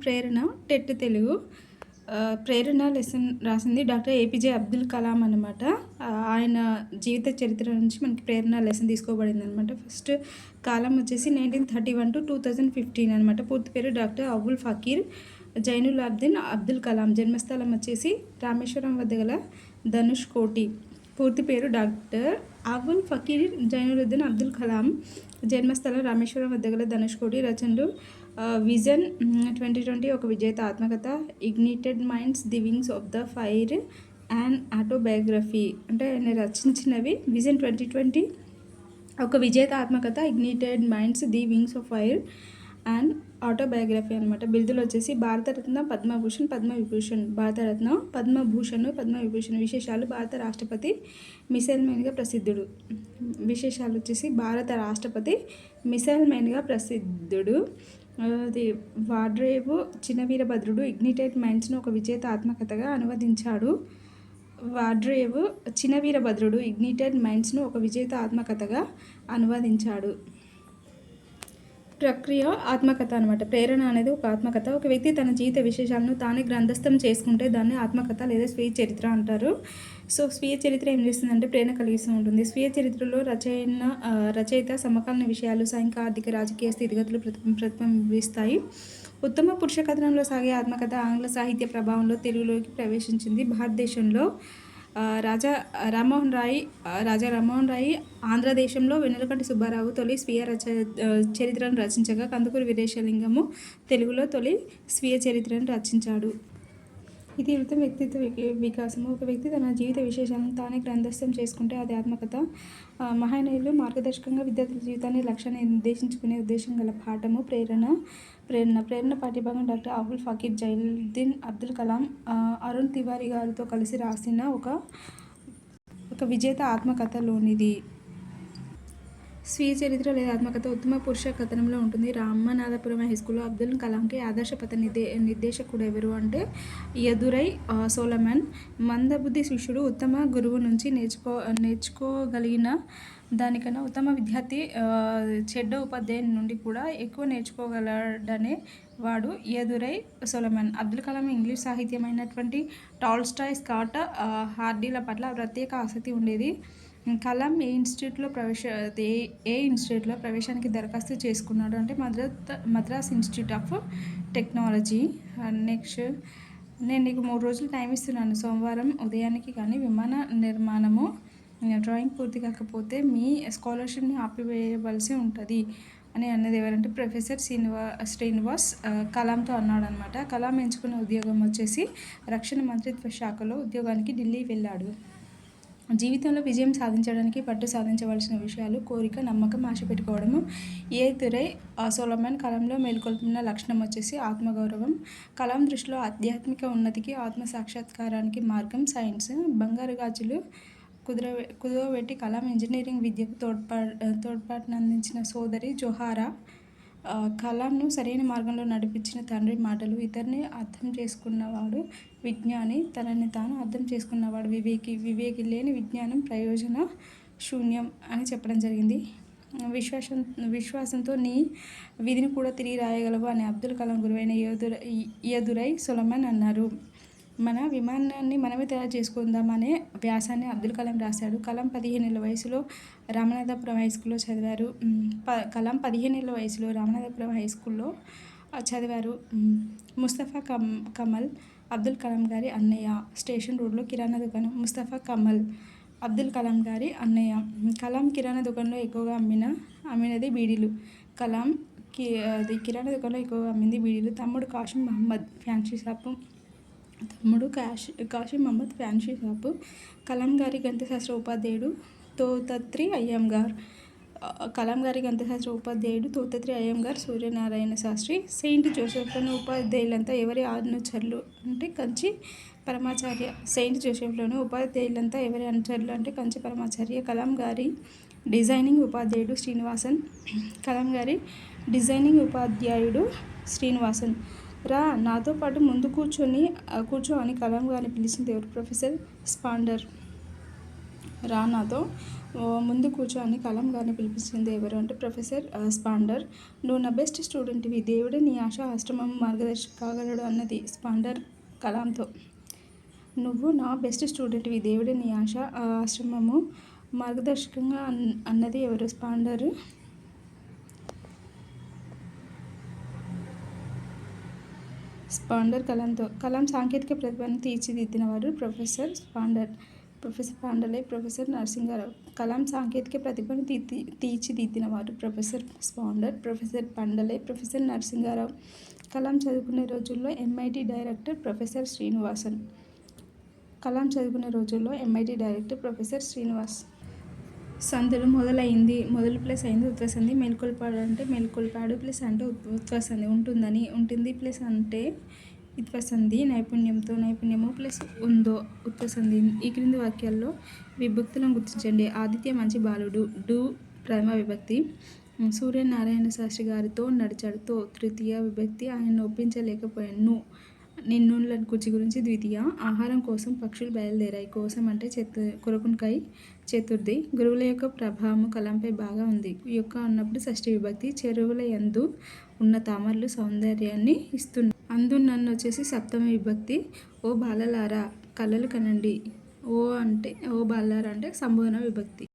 ప్రేరణ TET Telugu. ప్రేరణ lesson రాసింది doctor APJ Abdul Kalam అనమాట. ఆయన జీవిత చరిత్ర నుంచి మనకి ప్రేరణ లెసన్ తీసుకోబడింది అనమాట. ఫస్ట్ కాలం వచ్చేసి 1931 to 2015 అనమాట. పూర్తి పేరు డాక్టర్ అబుల్ ఫకీర్ జైనుల్ అబ్దిన్ అబ్దుల్ కలాం. జన్మస్థలం వచ్చేసి రామేశ్వరం వద్ద గల ధనుష్ కోటి. పూర్తి పేరు డాక్టర్ అబుల్ ఫకీర్ జైనులుద్దీన్ అబ్దుల్ కలాం. జన్మస్థలం రామేశ్వరం వద్ద గల ధనుష్ కోటి. రచనలు విజన్ 2020 ఒక విజేత ఆత్మకథ, ignited minds, the wings of the fire and autobiography. అంటే ఆయన రచించినవి విజన్ 2020 ఒక విజేత ఆత్మకథ, ignited minds, the wings of fire and autobiography అనమాట. బిరుదులు వచ్చేసి భారతరత్న, పద్మభూషణ్, పద్మవిభూషణ్. భారతరత్న, పద్మభూషణ్, పద్మవిభూషణ్. విశేషాలు: భారత రాష్ట్రపతి మిసైల్ మ్యాన్గా ప్రసిద్ధుడు. విశేషాలు వచ్చేసి భారత రాష్ట్రపతి మిసైల్ మ్యాన్గా ప్రసిద్ధుడు. అది వాడ్రేవు చినవీరభద్రుడు ఇగ్నిటెడ్ మైండ్స్ను ఒక విజేత ఆత్మకథగా అనువదించాడు. వాడ్రేవు చినవీరభద్రుడు ఇగ్నిటెడ్ మైండ్స్ను ఒక విజేత ఆత్మకథగా అనువదించాడు. ప్రక్రియ ఆత్మకథ అనమాట. ప్రేరణ అనేది ఒక ఆత్మకథ. ఒక వ్యక్తి తన జీవిత విశేషాలను తానే గ్రంథస్థం చేసుకుంటే దాన్ని ఆత్మకథ లేదా స్వీయ చరిత్ర అంటారు. సో స్వీయ చరిత్ర ఏం చేస్తుందంటే ప్రేరణ కలిగిస్తూ ఉంటుంది. స్వీయ చరిత్రలో రచయిత సమకాలీన విషయాలు, సాంఘిక, ఆర్థిక, రాజకీయ స్థితిగతులు ప్రతిబింబిస్తాయి. ఉత్తమ పురుష కథనంలో సాగే ఆత్మకథ ఆంగ్ల సాహిత్య ప్రభావంలో తెలుగులోకి ప్రవేశించింది. భారతదేశంలో రాజా రామ్మోహన్ రాయ్, ఆంధ్రదేశంలో వెన్నెలకంటి సుబ్బారావు తొలి స్వీయ చరిత్రను రచించగా, కందుకూరి వీరేశలింగము తెలుగులో తొలి స్వీయ చరిత్రను రచించాడు. ఇతివృత్తం వ్యక్తిత్వ వికాసము. ఒక వ్యక్తి తన జీవిత విశేషాలను తానే గ్రంథస్థం చేసుకుంటే అది ఆత్మకథ. మహానీయులు మార్గదర్శకంగా విద్యార్థుల జీవితాన్ని లక్ష్యాన్ని నిర్దేశించుకునే ఉద్దేశం గల పాఠము ప్రేరణ పాఠ్యభాగం డాక్టర్ అబుల్ ఫకీర్ జైనులుద్దీన్ అబ్దుల్ కలాం అరుణ్ తివారీ గారితో కలిసి రాసిన ఒక విజేత ఆత్మకథలోనిది. స్వీయ చరిత్ర లేదా ఆత్మకథ ఉత్తమ పురుష కథనంలో ఉంటుంది. రామనాథపురం హైస్కూల్లో అబ్దుల్ కలాంకి ఆదర్శ పథ నిర్దేశకుడు ఎవరు అంటే యదురై సోలమన్. మందబుద్ధి శిష్యుడు ఉత్తమ గురువు నుంచి నేర్చుకోగలిగిన దానికన్నా ఉత్తమ విద్యార్థి చెడ్డ ఉపాధ్యాయుని నుండి కూడా ఎక్కువ నేర్చుకోగలడనే వాడు యదురై సోలమన్. అబ్దుల్ కలాం ఇంగ్లీష్ సాహిత్యమైనటువంటి టాల్స్టాయ్, స్కాట్, హార్డీల పట్ల ప్రత్యేక ఆసక్తి ఉండేది. కలాం ఏ ఇన్స్టిట్యూట్లో ప్రవేశానికి దరఖాస్తు చేసుకున్నాడు అంటే Madras institute of technology. Next, నేను నీకు 3 రోజులు టైం ఇస్తున్నాను. సోమవారం ఉదయానికి కానీ విమాన నిర్మాణము డ్రాయింగ్ పూర్తి కాకపోతే మీ స్కాలర్షిప్ని ఆపివేయవలసి ఉంటుంది అని అన్నది ఎవరంటే ప్రొఫెసర్ శ్రీనివాస్ కలాంతో అన్నాడు అనమాట. కలాం ఎంచుకున్న ఉద్యోగం వచ్చేసి రక్షణ మంత్రిత్వ శాఖలో ఉద్యోగానికి ఢిల్లీ వెళ్ళాడు. జీవితంలో విజయం సాధించడానికి పట్టు సాధించవలసిన విషయాలు: కోరిక, నమ్మకం, ఆశ పెట్టుకోవడము. యదురై సోలమన్ కలాంలో మేల్కొల్పిన లక్షణం వచ్చేసి ఆత్మగౌరవం. కలాం దృష్టిలో ఆధ్యాత్మిక ఉన్నతికి, ఆత్మ సాక్షాత్కారానికి మార్గం సైన్స్. బంగారు గాజులు కుదువబెట్టి కలాం ఇంజనీరింగ్ విద్యకు తోడ్పాటునందించిన సోదరి జోహారా. కలాంను సరైన మార్గంలో నడిపించిన తండ్రి మాటలు. ఇతరుని అర్థం చేసుకున్నవాడు విజ్ఞాని, తనని తాను అర్థం చేసుకున్నవాడు వివేకి లేని విజ్ఞానం ప్రయోజన శూన్యం అని చెప్పడం జరిగింది. విశ్వాసంతో నీ విధిని కూడా తిరిగి రాయగలవు అని అబ్దుల్ కలాం గురువైన యదురై సోలమన్ అన్నారు. మన విమానాన్ని మనమే తయారు చేసుకుందాం అనే వ్యాసాన్ని అబ్దుల్ కలాం రాశాడు. కలాం 15 ఏళ్ల వయసులో రామనాథపురం హైస్కూల్లో చదివారు. కలాం 15 ఏళ్ల వయసులో రామనాథపురం హైస్కూల్లో చదివారు. ముస్తఫా కమల్ అబ్దుల్ కలాం గారి అన్నయ్య. స్టేషన్ రోడ్లో కిరాణా దుకాణం. ముస్తఫా కమల్ అబ్దుల్ కలాం గారి అన్నయ్య. కలాం కిరాణా దుకాణంలో ఎక్కువగా అమ్మినది బీడీలు. కలాం కిరాణా దుకాణంలో ఎక్కువగా అమ్మింది బీడీలు. తమ్ముడు కాసిం మహమ్మద్ ఫ్యాన్సీ షాపు. కలాం గారి గణితశాస్త్ర ఉపాధ్యాయుడు తోతత్రి అయ్యంగార్. కలాం గారి గణితశాస్త్ర ఉపాధ్యాయుడు తోతత్రి అయ్యంగార్, సూర్యనారాయణ శాస్త్రి. సెయింట్ జోసెఫ్లోని ఉపాధ్యాయులంతా ఎవరి అనుచరులు అంటే కంచి పరమాచార్య. సెయింట్ జోసెఫ్లోని ఉపాధ్యాయులంతా ఎవరి అనుచరులు అంటే కంచి పరమాచార్య. కలాం గారి డిజైనింగ్ ఉపాధ్యాయుడు శ్రీనివాసన్. కలాం గారి డిజైనింగ్ ఉపాధ్యాయుడు శ్రీనివాసన్. రా నాతో పాటు ముందు కూర్చో అని కలాం గారిని పిలిచింది ఎవరు? ప్రొఫెసర్ స్పాండర్. రానాతో ముందు కూర్చొని కలాం గారిని పిలిపించింది ఎవరు అంటే ప్రొఫెసర్ స్పాండర్. నువ్వు నా బెస్ట్ స్టూడెంట్వి, దేవుడే నీ ఆశ ఆశ్రమం మార్గదర్శి కాగలడు అన్నది స్పాండర్ కలాంతో. నువ్వు నా బెస్ట్ స్టూడెంట్వి, దేవుడే నీ ఆశ ఆశ్రమము మార్గదర్శకంగా అన్నది ఎవరు స్పాండర్. స్పాండర్ కలాంతో. కలాం సాంకేతిక ప్రతిభను తీర్చిదిద్దినవారు professor Sponder. Professor Pandalai professor Narasingarao. Kalam సాంకేతిక ప్రతిభను తీర్చిదిద్దినవారు professor Sponder. Professor Pandalai professor Narasingarao. Kalam చదువుకునే రోజుల్లో MIT director professor Srinivasan. Kalam చదువుకునే రోజుల్లో MIT డైరెక్టర్ ప్రొఫెసర్ శ్రీనివాస్. సందులు మొదలైంది, మొదలు ప్లస్ అయింది ఉత్వసంధి. మేల్కొల్పాడు అంటే మేల్కొల్పాడు, ప్లస్ అంటే ఉత్వసంధి ఉంటుందని, ఉంటుంది ప్లస్ అంటే ఉత్వసంధి. నైపుణ్యంతో, నైపుణ్యము ప్లస్ ఉందో ఉత్వసంధి. ఈ క్రింది వాక్యాల్లో విభక్తులను గుర్తించండి. ఆదిత్య మంచి బాలుడు, డు ప్రథమ విభక్తి. సూర్యనారాయణ శాస్త్రి గారితో నడిచాడు, తో తృతీయ విభక్తి. ఆయన ఒప్పించలేకపోయాను, నిన్నూళ్ళ కుర్చీ గురించి ద్వితీయ. ఆహారం కోసం పక్షులు బయలుదేరాయి, కోసం అంటే కొరకునికై చతుర్థి. గురువుల యొక్క ప్రభావం కలంపై బాగా ఉంది, యొక్క అన్నప్పుడు షష్ఠి విభక్తి. చెరువుల యందు ఉన్న తామరలు సౌందర్యాన్ని ఇస్తున్నాయి, అందున్నన్ను వచ్చేసి సప్తమ విభక్తి. ఓ బాలలారా కలలు కనండి, ఓ బాలలారా అంటే సంబోధన విభక్తి.